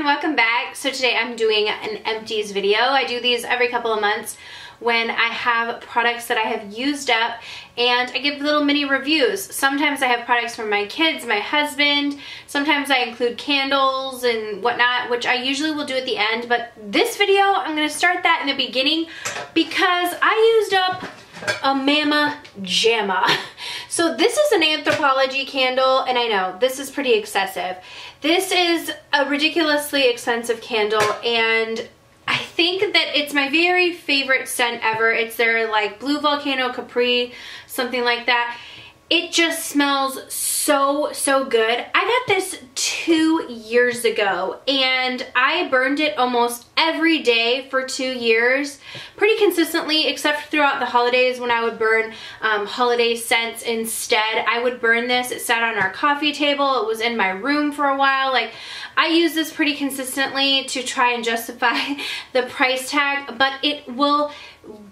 welcome back. So today I'm doing an empties video. I do these every couple of months when I have products that I have used up, and I give little mini reviews. Sometimes I have products from my kids, my husband, sometimes I include candles and whatnot, which I usually will do at the end, but this video I'm going to start that in the beginning because I used up a mama jamma. So this is an Anthropologie candle, and I know this is pretty excessive. This is a ridiculously expensive candle, and I think that it's my very favorite scent ever. It's their like blue volcano Cabri, something like that. It just smells so good. I got this 2 years ago and I burned it almost every day for 2 years, pretty consistently, except throughout the holidays when I would burn holiday scents instead. I would burn this. It sat on our coffee table. It was in my room for a while. Like, I use this pretty consistently to try and justify the price tag, but it will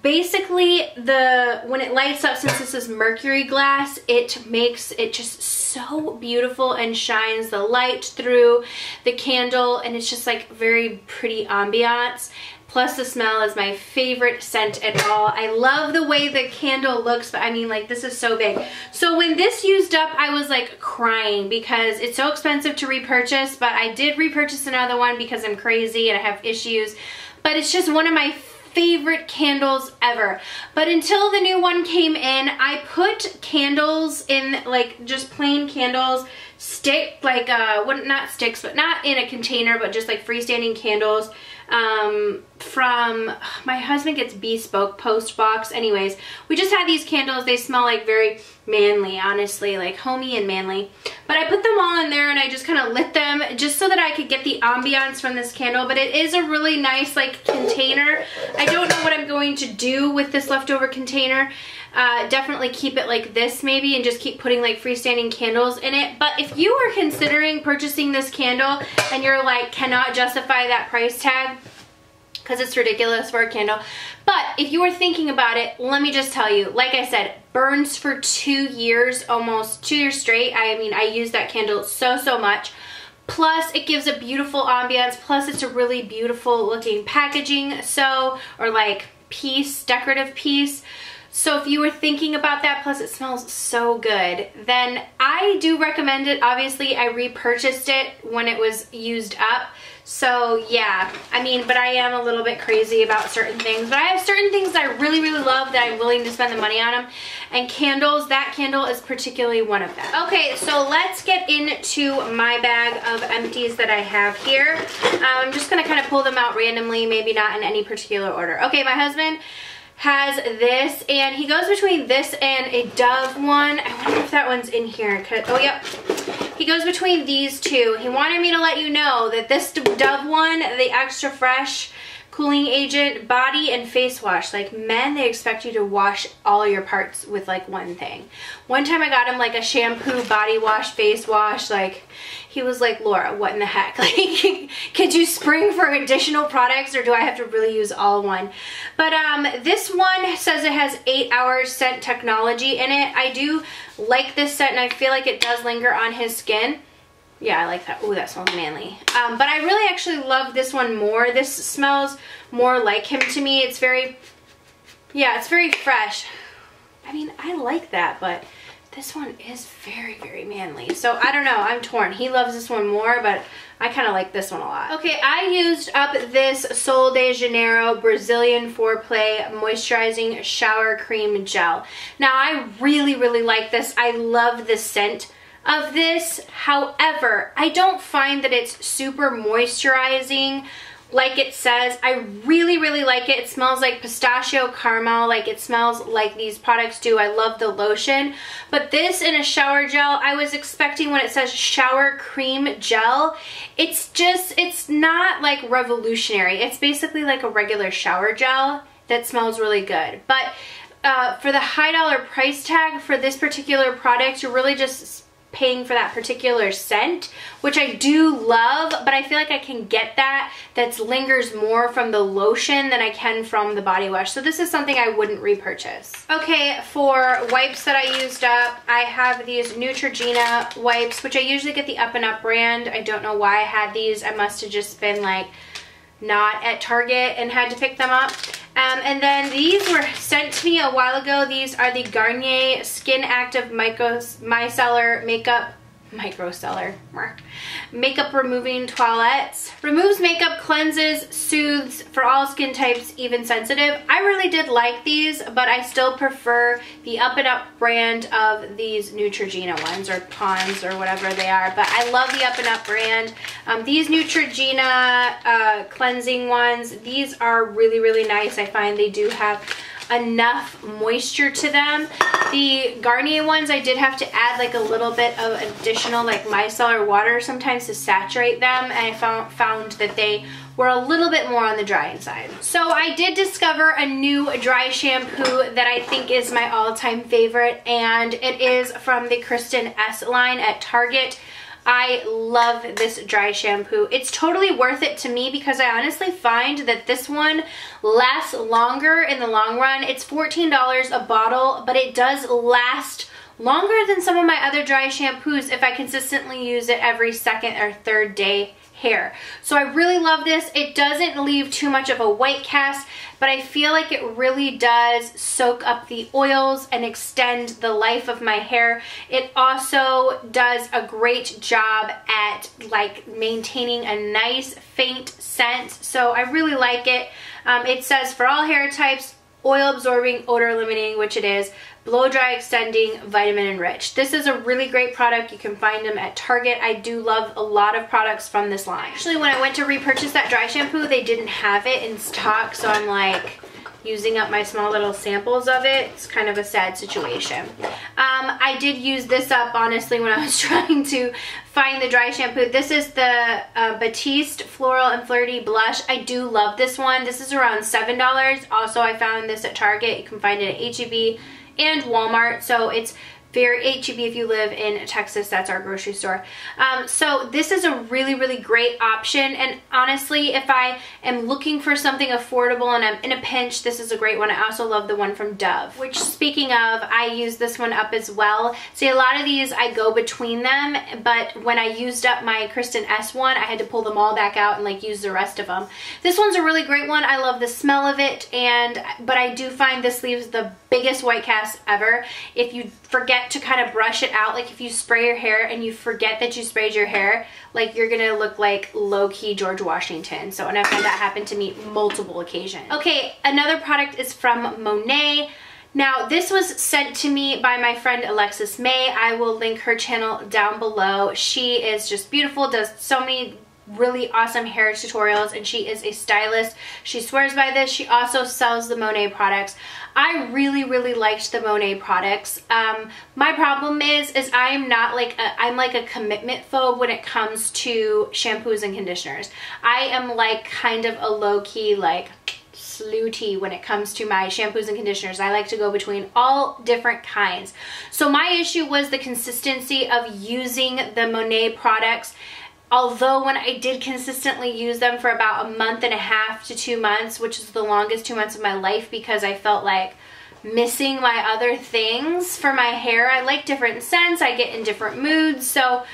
basically, when it lights up, since this is mercury glass, it makes it just so beautiful and shines the light through the candle, and it's just like very pretty ambiance. Plus the smell is my favorite scent at all. I love the way the candle looks, but I mean, like, this is so big. So when this used up, I was like crying because it's so expensive to repurchase, but I did repurchase another one because I'm crazy and I have issues. But it's just one of my favorite candles ever. But until the new one came in, I put candles in, like, just plain candles, like not sticks, but not in a container, but just like freestanding candles from, my husband gets Bespoke Post Box. Anyways, we just had these candles. They smell like very manly, honestly, like homey and manly. But I put them all in there and I just kind of lit them just so that I could get the ambiance from this candle. But it is a really nice like container. I don't know what I'm going to do with this leftover container. Definitely keep it like this maybe and just keep putting like freestanding candles in it. But if you are considering purchasing this candle and you're like cannot justify that price tag because it's ridiculous for a candle, but if you were thinking about it, let me just tell you, like I said, burns for 2 years, almost 2 years straight. I mean, I use that candle so much. Plus it gives a beautiful ambiance, plus it's a really beautiful looking packaging, so, or like piece, decorative piece. So if you were thinking about that, plus it smells so good, then I do recommend it. Obviously, I repurchased it when it was used up. So yeah, I mean, but I am a little bit crazy about certain things. But I have certain things that I really love that I'm willing to spend the money on them. And candles, that candle is particularly one of them. Okay, so let's get into my bag of empties that I have here. I'm just gonna kind of pull them out randomly, maybe not in any particular order. Okay, my husband has this, and he goes between this and a Dove one. I wonder if that one's in here. Oh, yep. He goes between these two. He wanted me to let you know that this Dove one, the Extra Fresh Cooling Agent Body and Face Wash. Like, men, they expect you to wash all your parts with like one thing. One time I got him like a shampoo, body wash, face wash. Like, he was like, Laura, what in the heck? Like, could you spring for additional products, or do I have to really use all one? But this one says it has 8-hour scent technology in it. I do like this scent, and I feel like it does linger on his skin. Yeah, I like that. Ooh, that smells manly. But I really actually love this one more. This smells more like him to me. It's very, yeah, it's very fresh. I mean, I like that, but this one is very manly. So I don't know, I'm torn. He loves this one more, but I kind of like this one a lot. Okay, I used up this Sol de Janeiro Brazilian Foreplay Moisturizing Shower Cream Gel. Now, I really like this. I love the scent of this. However, I don't find that it's super moisturizing like it says. I really like it. It smells like pistachio caramel, like it smells like these products do. I love the lotion. But this in a shower gel, I was expecting when it says shower cream gel, it's not like revolutionary. It's basically like a regular shower gel that smells really good. But for the high dollar price tag for this particular product, you're really just paying for that particular scent, which I do love, but I feel like I can get that lingers more from the lotion than I can from the body wash. So this is something I wouldn't repurchase. Okay, for wipes that I used up, I have these Neutrogena wipes, which I usually get the Up and Up brand. I don't know why I had these. I must have just been like not at Target and had to pick them up. And then these were sent to me a while ago. These are the Garnier Skin Active Micellar Makeup Removing Toilettes. Removes makeup, cleanses, soothes for all skin types, even sensitive. I really did like these, but I still prefer the Up and Up brand of these Neutrogena ones, or Pond's, or whatever they are. But I love the Up and Up brand. These Neutrogena cleansing ones, these are really, really nice. I find they do have enough moisture to them. The Garnier ones, I did have to add like a little bit of additional like micellar water sometimes to saturate them, and I found that they were a little bit more on the drying side. So I did discover a new dry shampoo that I think is my all-time favorite, and it is from the Kristen Ess line at Target. I love this dry shampoo. It's totally worth it to me because I honestly find that this one lasts longer in the long run. It's $14 a bottle, but it does last longer than some of my other dry shampoos if I consistently use it every second or third day hair. So I really love this. It doesn't leave too much of a white cast, but I feel like it really does soak up the oils and extend the life of my hair. It also does a great job at like maintaining a nice faint scent, so I really like it. It says for all hair types, oil absorbing, odor eliminating, which it is, blow dry extending, vitamin enriched. This is a really great product. You can find them at Target. I do love a lot of products from this line. Actually, when I went to repurchase that dry shampoo, they didn't have it in stock, so I'm like using up my small little samples of it. It's kind of a sad situation. I did use this up, honestly, when I was trying to find the dry shampoo. This is the Batiste Floral and Flirty Blush. I do love this one. This is around $7. Also, I found this at Target. You can find it at H-E-B and Walmart, so it's very H-E-B if you live in Texas. That's our grocery store. So this is a really, really great option, and honestly, if I am looking for something affordable and I'm in a pinch, this is a great one. I also love the one from Dove, which, speaking of, I use this one up as well. See, a lot of these I go between them, but when I used up my Kristen Ess one, I had to pull them all back out and like use the rest of them. This one's a really great one. I love the smell of it, but I do find this leaves the biggest white cast ever if you forget to kind of brush it out. Like if you spray your hair and you forget that you sprayed your hair, like you're gonna look like low-key George Washington. So, and I've had that happen to me multiple occasions. Okay, another product is from Monat. Now, this was sent to me by my friend alexsismae. I will link her channel down below. She is just beautiful, does so many really awesome hair tutorials, and she is a stylist. She swears by this. She also sells the Monat products. I really, really liked the Monat products. My problem is I'm like a commitment phobe when it comes to shampoos and conditioners. I am like kind of a low-key like slutty when it comes to my shampoos and conditioners. I like to go between all different kinds. So my issue was the consistency of using the Monat products. Although when I did consistently use them for about a month and a half to 2 months, which is the longest 2 months of my life because I felt like missing my other things for my hair. I like different scents. I get in different moods. So,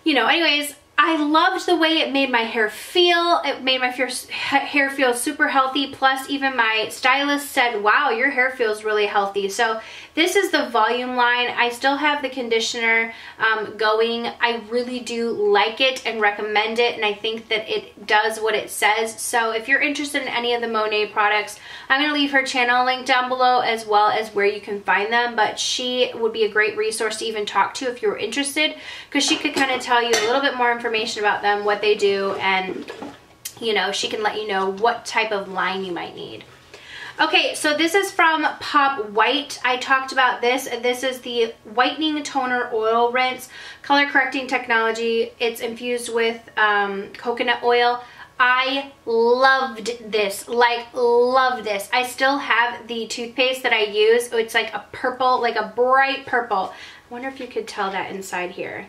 you know, anyways, I loved the way it made my hair feel. It made my hair feel super healthy. Plus, even my stylist said, wow, your hair feels really healthy. So this is the volume line. I still have the conditioner going. I really do like it and recommend it, and I think that it does what it says. So if you're interested in any of the Monat products, I'm going to leave her channel link down below as well as where you can find them, but she would be a great resource to even talk to if you were interested, because she could kind of tell you a little bit more information about them, what they do, and you know, she can let you know what type of line you might need. Okay, so this is from Popwhite. I talked about this. This is the Whitening Toner Oil Rinse, color correcting technology. It's infused with coconut oil. I loved this, like love this. I still have the toothpaste that I use. It's like a purple, like a bright purple. I wonder if you could tell that inside here.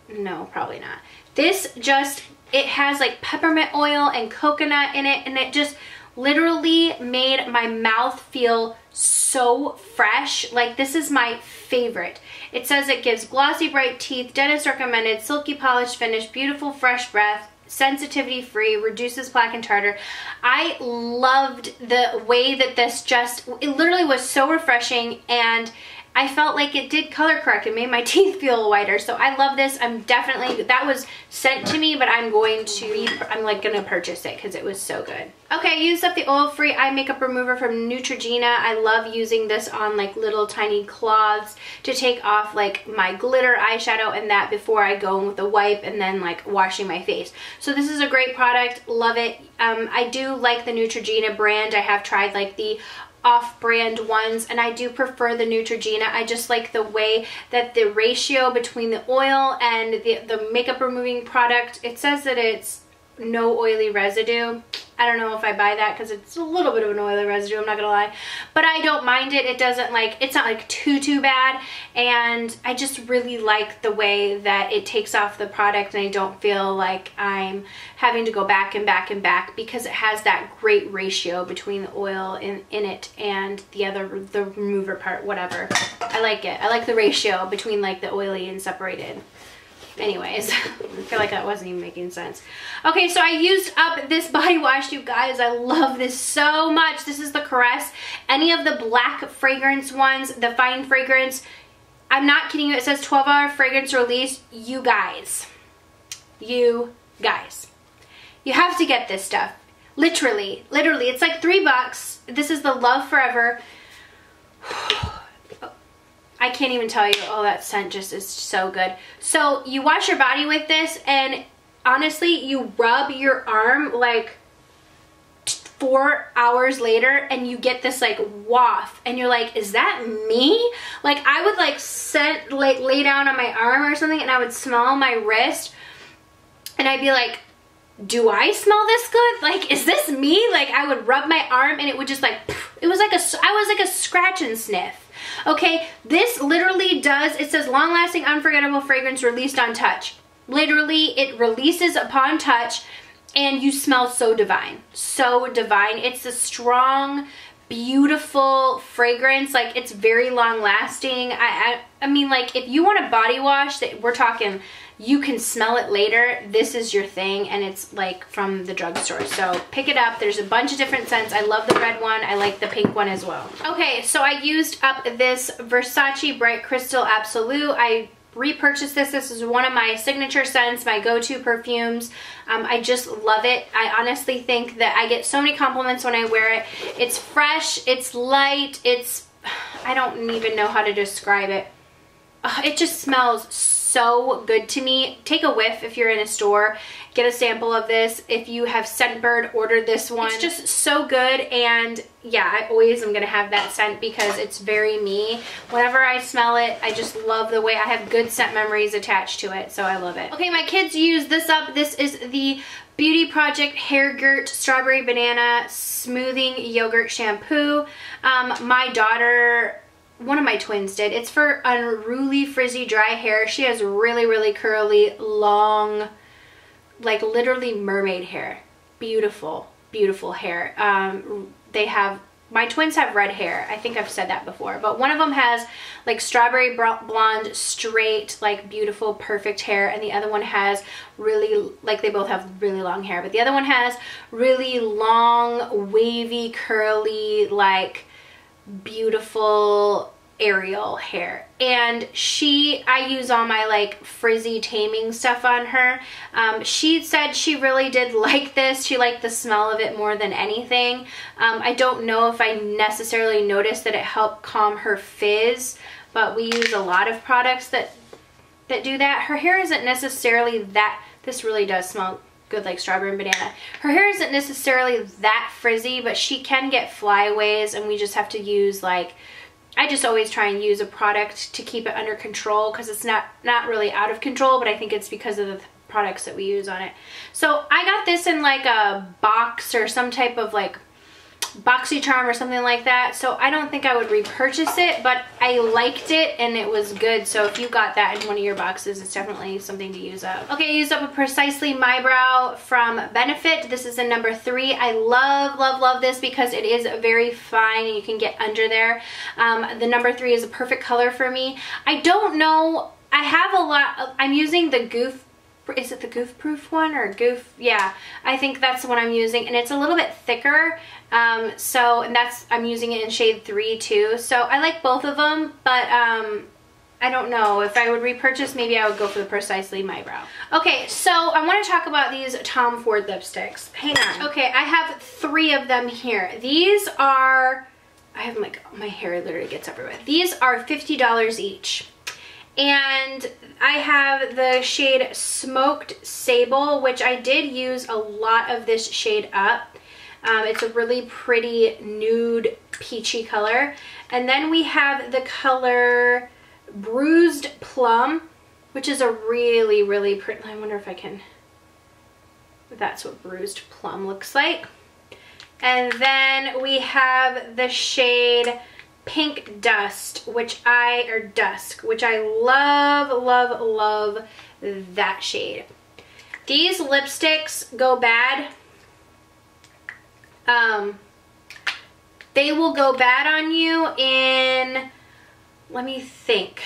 No, probably not. This just, it has like peppermint oil and coconut in it, and it just literally made my mouth feel so fresh. Like, this is my favorite. It says it gives glossy bright teeth, dentist recommended, silky polished finish, beautiful fresh breath, sensitivity free, reduces plaque and tartar. I loved the way that this just, it literally was so refreshing, and I felt like it did color correct. It made my teeth feel whiter. So I love this. I'm definitely, that was sent to me, but I'm going to purchase it because it was so good. Okay, I used up the oil-free eye makeup remover from Neutrogena. I love using this on like little tiny cloths to take off like my glitter eyeshadow and that before I go in with a wipe and then like washing my face. So this is a great product. Love it. I do like the Neutrogena brand. I have tried like the off-brand ones, and I do prefer the Neutrogena. I just like the way that the ratio between the oil and the makeup removing product, it says that it's no oily residue. I don't know if I buy that because it's a little bit of an oily residue, I'm not gonna lie, but I don't mind it. It doesn't like, it's not like too bad, and I just really like the way that it takes off the product, and I don't feel like I'm having to go back and back and back because it has that great ratio between the oil in it and the remover part, whatever. I like it. I like the ratio between like the oily and separated. Anyways, I feel like that wasn't even making sense. Okay, so I used up this body wash, you guys. I love this so much. This is the Caress. Any of the black fragrance ones, the fine fragrance, I'm not kidding you. It says 12-hour fragrance release. You guys, you have to get this stuff. Literally, it's like $3. This is the Love Forever. I can't even tell you. Oh, that scent just is so good. So you wash your body with this, and honestly, you rub your arm like 4 hours later, and you get this like waft, and you're like, is that me? Like, I would like lay down on my arm or something, and I would smell my wrist, and I'd be like, do I smell this good? Like, is this me? Like, I would rub my arm, and it would just like, it was like I was like a scratch and sniff. Okay, this literally does, it says long-lasting, unforgettable fragrance released on touch. Literally, it releases upon touch, and you smell so divine. So divine. It's a strong, beautiful fragrance. Like, it's very long-lasting. I mean, like, if you want a body wash that we're talking, you can smell it later, this is your thing, and it's like from the drugstore. So pick it up. There's a bunch of different scents. I love the red one. I like the pink one as well. Okay, so I used up this Versace Bright Crystal Absolu. I repurchased this. This is one of my signature scents, my go-to perfumes. I just love it. I honestly think that I get so many compliments when I wear it. It's fresh, it's light, it's, I don't even know how to describe it. It just smells so good to me. Take a whiff if you're in a store. Get a sample of this. If you have Scentbird, order this one. It's just so good, and yeah, I always am gonna have that scent because it's very me. Whenever I smell it, I just love the way I have good scent memories attached to it, so I love it. Okay, my kids use this up. This is the Beauty Project Hairgurt Strawberry Banana Smoothing Yogurt Shampoo. My daughter, one of my twins did. It's for unruly, frizzy, dry hair. She has really curly, long, like literally mermaid hair. Beautiful, beautiful hair. My twins have red hair. I think I've said that before, but one of them has like strawberry blonde, straight, like beautiful, perfect hair, and the other one has really, like, they both have really long hair, but the other one has really long, wavy, curly, like beautiful Ariel hair. And I use all my like frizzy taming stuff on her. She said she really did like this. She liked the smell of it more than anything. I don't know if I necessarily noticed that it helped calm her fizz, but we use a lot of products that do that. Her hair isn't necessarily that, this really does smell good, like strawberry and banana. Her hair isn't necessarily that frizzy, but she can get flyaways, and we just have to use like, I just always try and use a product to keep it under control, because it's not really out of control, but I think it's because of the products that we use on it. So I got this in like a box or some type of like BoxyCharm or something like that, so I don't think I would repurchase it, but I liked it and it was good. So if you got that in one of your boxes, it's definitely something to use up. Okay, I used up a Precisely My Brow from Benefit. This is a number 3. I love this because it is very fine and you can get under there. The number 3 is a perfect color for me. I don't know, I have a lot of, I'm using the Goof, is it the Goof Proof one or Goof? Yeah, I think that's the one I'm using, and it's a little bit thicker. And I'm using it in shade 3 too. So I like both of them, but I don't know. If I would repurchase, maybe I would go for the Precisely My Brow. Okay, so I want to talk about these Tom Ford lipsticks. Hang on. Okay, I have 3 of them here. These are, I have like, my hair literally gets everywhere. These are $50 each. And I have the shade Smoked Sable, which I did use a lot of this shade up. It's a really pretty nude peachy color. And then we have the color Bruised Plum, which is a really pretty, I wonder if I can, that's what Bruised Plum looks like. And then we have the shade Pink Dust, which Dusk, which I love that shade. These lipsticks go bad. They will go bad on you in, let me think,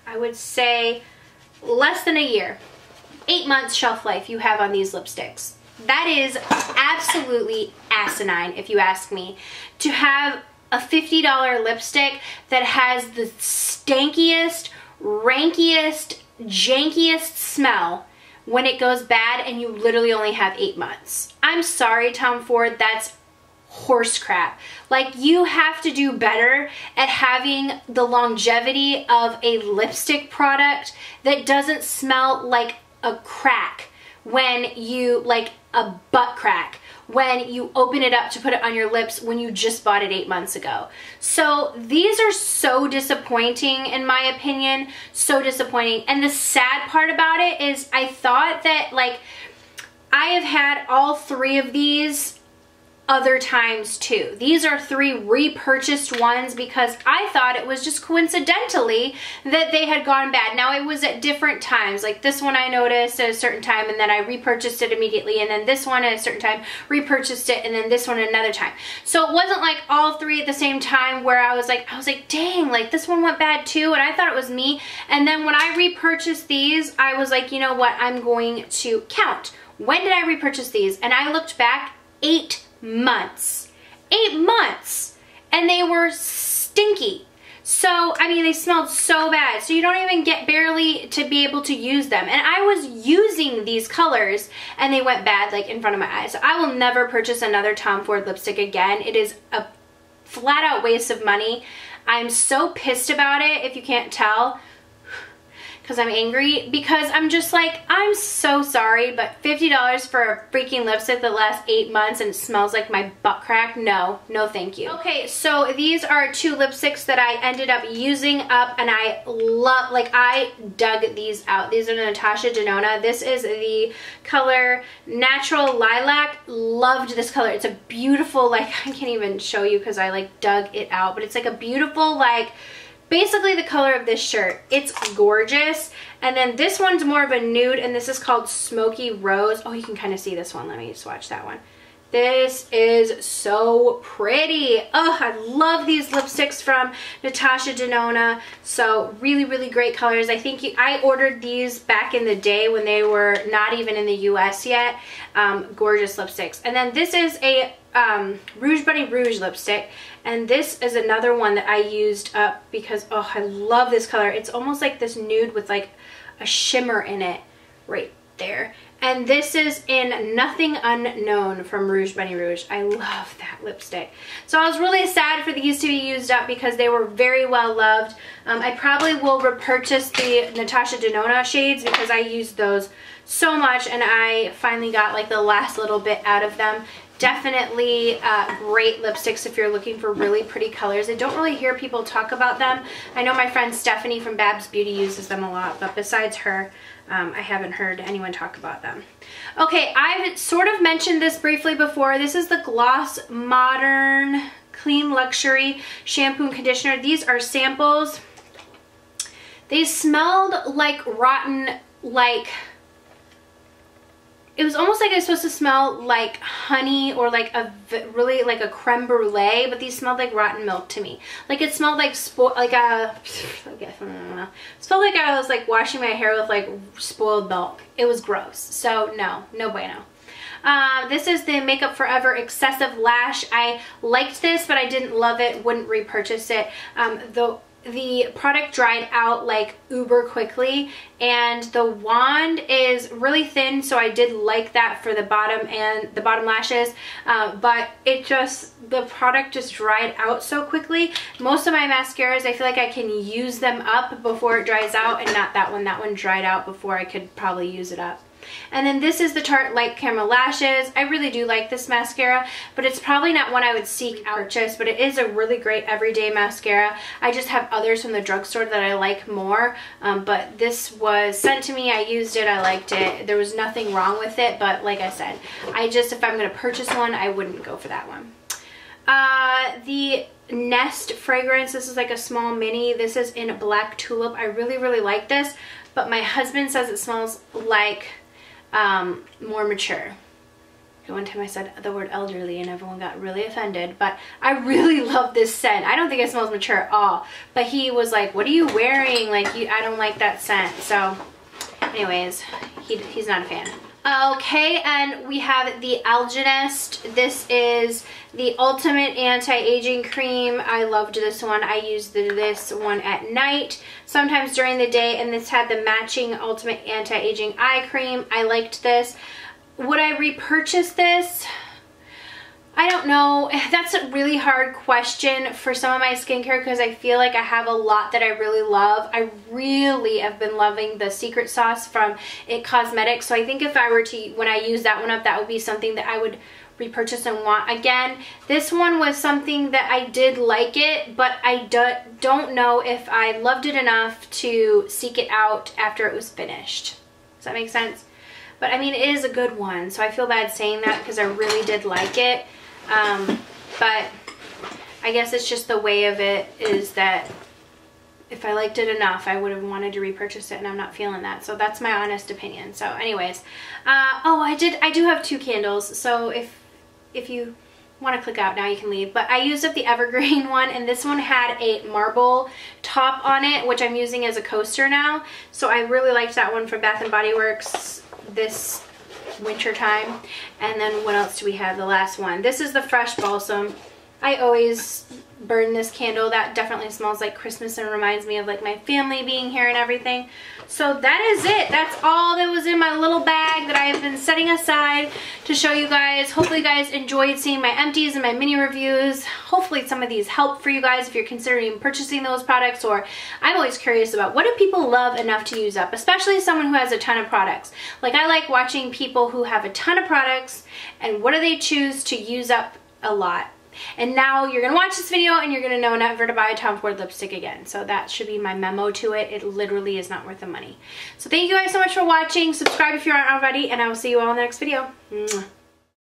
I would say less than a year. 8 months shelf life you have on these lipsticks. That is absolutely asinine, if you ask me, to have a $50 lipstick that has the stankiest, rankiest, jankiest smell when it goes bad and you literally only have 8 months. I'm sorry, Tom Ford, that's horse crap. Like, you have to do better at having the longevity of a lipstick product that doesn't smell like a crack when you, like a butt crack, when you open it up to put it on your lips when you just bought it 8 months ago. So these are so disappointing in my opinion, so disappointing. And the sad part about it is I thought that, like, I have had all 3 of these other times too. These are 3 repurchased ones because I thought it was just coincidentally that they had gone bad. Now, it was at different times. Like this one I noticed at a certain time and then I repurchased it immediately, and then this one at a certain time repurchased it, and then this one another time. So it wasn't like all 3 at the same time where I was like, dang, like this one went bad too, and I thought it was me. And then when I repurchased these, I was like, you know what, I'm going to count. When did I repurchase these? And I looked back, 8 months. 8 months! And they were stinky. So, I mean, they smelled so bad. So you don't even get barely to be able to use them. And I was using these colors and they went bad, like, in front of my eyes. So I will never purchase another Tom Ford lipstick again. It is a flat out waste of money. I'm so pissed about it, if you can't tell, because I'm angry, because I'm just like, I'm so sorry, but $50 for a freaking lipstick that lasts 8 months and it smells like my butt crack? No, no thank you. Okay, so these are 2 lipsticks that I ended up using up, and I love, like, I dug these out. These are the Natasha Denona. This is the color Natural Lilac. Loved this color. It's a beautiful, like, I can't even show you because I, like, dug it out, but it's like a beautiful, like, basically the color of this shirt. It's gorgeous. And then this one's more of a nude, and this is called Smoky Rose. Oh, you can kind of see this one. Let me swatch that one. This is so pretty. Oh, I love these lipsticks from Natasha Denona. So really great colors. I think I ordered these back in the day when they were not even in the US yet. Gorgeous lipsticks. And then this is a Rouge Bunny Rouge lipstick, and this is another one that I used up because, oh, I love this color. It's almost like this nude with like a shimmer in it right there. And this is in Nothing Unknown from Rouge Bunny Rouge. I love that lipstick. So I was really sad for these to be used up because they were very well loved. I probably will repurchase the Natasha Denona shades because I used those so much, and I finally got like the last little bit out of them. Definitely great lipsticks if you're looking for really pretty colors. I don't really hear people talk about them. I know my friend Stephanie from Babs Beauty uses them a lot, but besides her, I haven't heard anyone talk about them. Okay, I've sort of mentioned this briefly before. This is the Gloss Modern Clean Luxury Shampoo and Conditioner. These are samples. They smelled like rotten, like, it was almost like it was supposed to smell like honey or like a really like a creme brulee, but these smelled like rotten milk to me. Like it smelled like smelled like I was like washing my hair with like spoiled milk. It was gross. So no bueno. This is the Makeup Forever Excessive Lash. I liked this, but I didn't love it. Wouldn't repurchase it. The product dried out like uber quickly, and the wand is really thin, so I did like that for the bottom and the bottom lashes, but the product just dried out so quickly. Most of my mascaras, I feel like I can use them up before it dries out, and not that one. That one dried out before I could probably use it up. And then this is the Tarte Light Camera Lashes. I really do like this mascara, but it's probably not one I would seek out purchase, but it is a really great everyday mascara. I just have others from the drugstore that I like more, but this was sent to me. I used it. I liked it. There was nothing wrong with it, but like I said, if I'm going to purchase one, I wouldn't go for that one. The Nest fragrance. This is like a small mini. This is in Black Tulip. I really like this, but my husband says it smells like more mature. One time I said the word elderly and everyone got really offended, but I really love this scent. I don't think it smells mature at all, but he was like, what are you wearing? Like, I don't like that scent. So anyways, he's not a fan. Okay, and we have the Algenist. This is the Ultimate Anti-Aging Cream. I loved this one. I used this one at night, sometimes during the day, and this had the matching Ultimate Anti-Aging Eye Cream. I liked this. Would I repurchase this? I don't know. That's a really hard question for some of my skincare because I feel like I have a lot that I really love. I really have been loving the Secret Sauce from IT Cosmetics. So I think if I were to, when I use that one up, that would be something that I would repurchase and want again. This one was something that I did like it, but I don't know if I loved it enough to seek it out after it was finished. Does that make sense? But I mean, it is a good one, so I feel bad saying that because I really did like it. But I guess it's just the way of it is that if I liked it enough, I would have wanted to repurchase it, and I'm not feeling that. So that's my honest opinion. So anyways, oh, I do have 2 candles. So if you want to click out now, you can leave. But I used up the Evergreen one, and this one had a marble top on it, which I'm using as a coaster now. So I really liked that one from Bath & Body Works this winter time. And then what else do we have? The last one. This is the Fresh Balsam. I always burn this candle. That definitely smells like Christmas and reminds me of like my family being here and everything. So that is it. That's all that was in my little bag that I have been setting aside to show you guys. Hopefully you guys enjoyed seeing my empties and my mini reviews. Hopefully some of these help for you guys if you're considering purchasing those products, or I'm always curious about what do people love enough to use up, especially someone who has a ton of products. Like, I like watching people who have a ton of products and what do they choose to use up a lot. And now you're going to watch this video and you're going to know never to buy a Tom Ford lipstick again. So that should be my memo to it. It literally is not worth the money. So thank you guys so much for watching. Subscribe if you aren't already, and I will see you all in the next video. Mwah.